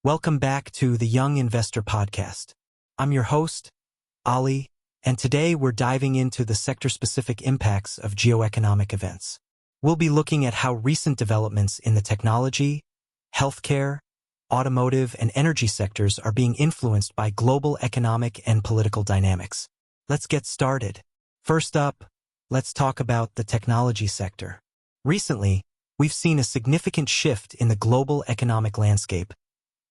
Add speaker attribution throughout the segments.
Speaker 1: Welcome back to the Young Investor Podcast. I'm your host, Ali, and today we're diving into the sector-specific impacts of geoeconomic events. We'll be looking at how recent developments in the technology, healthcare, automotive, and energy sectors are being influenced by global economic and political dynamics. Let's get started. First up, let's talk about the technology sector. Recently, we've seen a significant shift in the global economic landscape,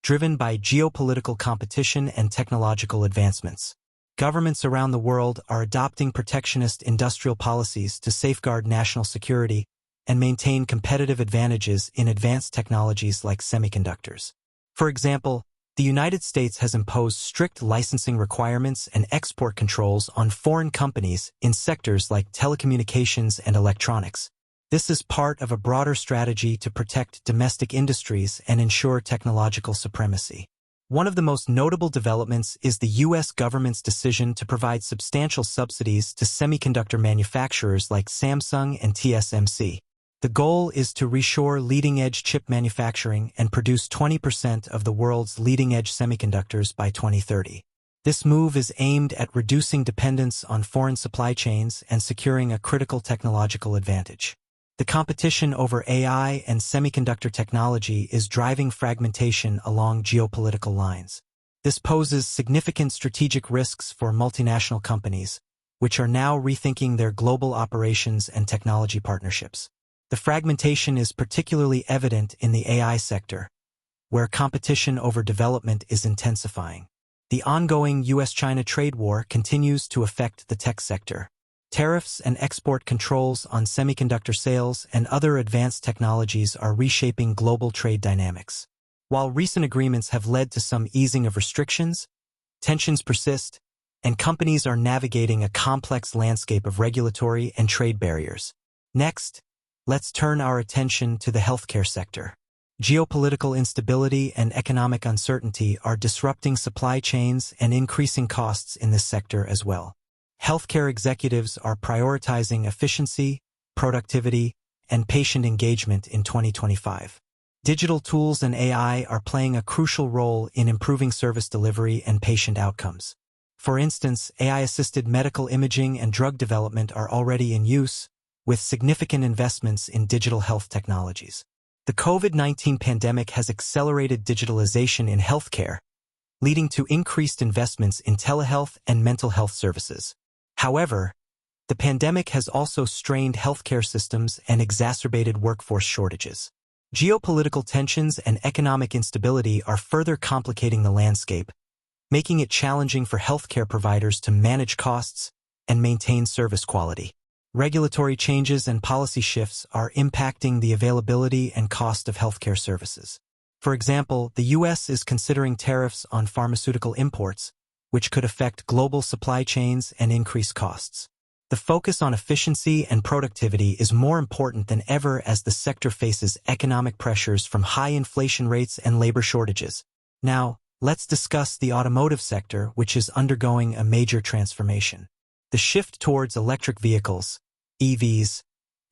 Speaker 1: driven by geopolitical competition and technological advancements. Governments around the world are adopting protectionist industrial policies to safeguard national security and maintain competitive advantages in advanced technologies like semiconductors. For example, the United States has imposed strict licensing requirements and export controls on foreign companies in sectors like telecommunications and electronics. This is part of a broader strategy to protect domestic industries and ensure technological supremacy. One of the most notable developments is the U.S. government's decision to provide substantial subsidies to semiconductor manufacturers like Samsung and TSMC. The goal is to reshore leading-edge chip manufacturing and produce 20% of the world's leading-edge semiconductors by 2030. This move is aimed at reducing dependence on foreign supply chains and securing a critical technological advantage. The competition over AI and semiconductor technology is driving fragmentation along geopolitical lines. This poses significant strategic risks for multinational companies, which are now rethinking their global operations and technology partnerships. The fragmentation is particularly evident in the AI sector, where competition over development is intensifying. The ongoing U.S.-China trade war continues to affect the tech sector. Tariffs and export controls on semiconductor sales and other advanced technologies are reshaping global trade dynamics. While recent agreements have led to some easing of restrictions, tensions persist, and companies are navigating a complex landscape of regulatory and trade barriers. Next, let's turn our attention to the healthcare sector. Geopolitical instability and economic uncertainty are disrupting supply chains and increasing costs in this sector as well. Healthcare executives are prioritizing efficiency, productivity, and patient engagement in 2025. Digital tools and AI are playing a crucial role in improving service delivery and patient outcomes. For instance, AI-assisted medical imaging and drug development are already in use, with significant investments in digital health technologies. The COVID-19 pandemic has accelerated digitalization in healthcare, leading to increased investments in telehealth and mental health services. However, the pandemic has also strained healthcare systems and exacerbated workforce shortages. Geopolitical tensions and economic instability are further complicating the landscape, making it challenging for healthcare providers to manage costs and maintain service quality. Regulatory changes and policy shifts are impacting the availability and cost of healthcare services. For example, the U.S. is considering tariffs on pharmaceutical imports, which could affect global supply chains and increase costs. The focus on efficiency and productivity is more important than ever as the sector faces economic pressures from high inflation rates and labor shortages. Now, let's discuss the automotive sector, which is undergoing a major transformation. The shift towards electric vehicles, EVs,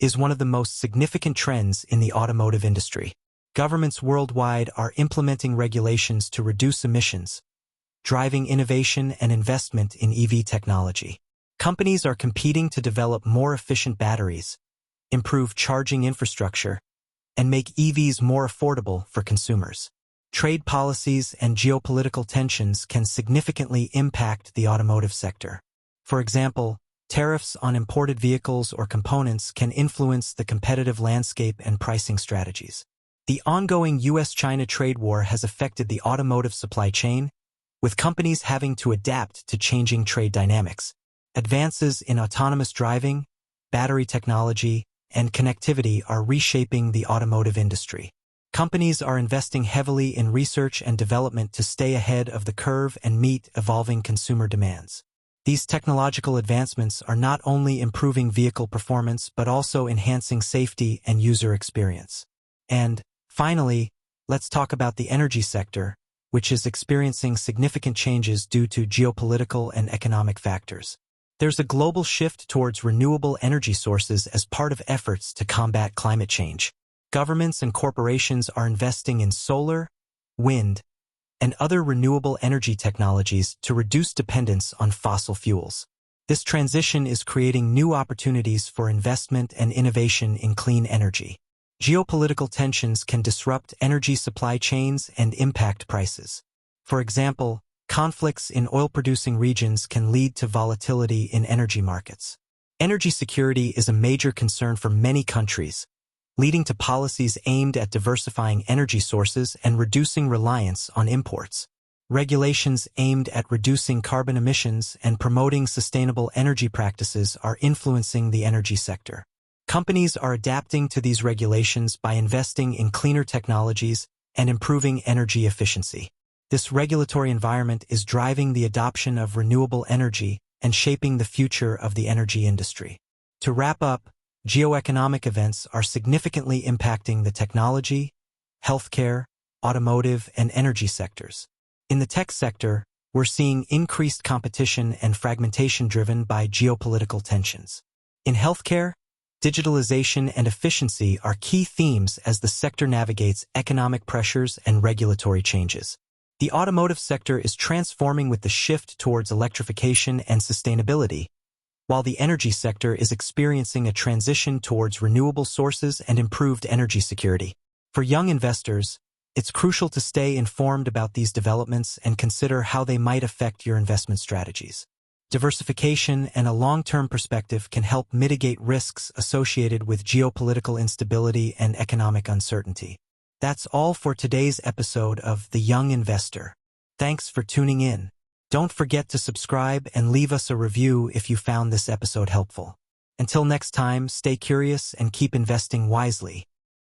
Speaker 1: is one of the most significant trends in the automotive industry. Governments worldwide are implementing regulations to reduce emissions, driving innovation and investment in EV technology. Companies are competing to develop more efficient batteries, improve charging infrastructure, and make EVs more affordable for consumers. Trade policies and geopolitical tensions can significantly impact the automotive sector. For example, tariffs on imported vehicles or components can influence the competitive landscape and pricing strategies. The ongoing U.S.-China trade war has affected the automotive supply chain, with companies having to adapt to changing trade dynamics. Advances in autonomous driving, battery technology, and connectivity are reshaping the automotive industry. Companies are investing heavily in research and development to stay ahead of the curve and meet evolving consumer demands. These technological advancements are not only improving vehicle performance but also enhancing safety and user experience. And, finally, let's talk about the energy sector, which is experiencing significant changes due to geopolitical and economic factors. There's a global shift towards renewable energy sources as part of efforts to combat climate change. Governments and corporations are investing in solar, wind, and other renewable energy technologies to reduce dependence on fossil fuels. This transition is creating new opportunities for investment and innovation in clean energy. Geopolitical tensions can disrupt energy supply chains and impact prices. For example, conflicts in oil-producing regions can lead to volatility in energy markets. Energy security is a major concern for many countries, leading to policies aimed at diversifying energy sources and reducing reliance on imports. Regulations aimed at reducing carbon emissions and promoting sustainable energy practices are influencing the energy sector. Companies are adapting to these regulations by investing in cleaner technologies and improving energy efficiency. This regulatory environment is driving the adoption of renewable energy and shaping the future of the energy industry. To wrap up, geoeconomic events are significantly impacting the technology, healthcare, automotive, and energy sectors. In the tech sector, we're seeing increased competition and fragmentation driven by geopolitical tensions. In healthcare, digitalization and efficiency are key themes as the sector navigates economic pressures and regulatory changes. The automotive sector is transforming with the shift towards electrification and sustainability, while the energy sector is experiencing a transition towards renewable sources and improved energy security. For young investors, it's crucial to stay informed about these developments and consider how they might affect your investment strategies. Diversification and a long-term perspective can help mitigate risks associated with geopolitical instability and economic uncertainty. That's all for today's episode of The Young Investor. Thanks for tuning in. Don't forget to subscribe and leave us a review if you found this episode helpful. Until next time, stay curious and keep investing wisely.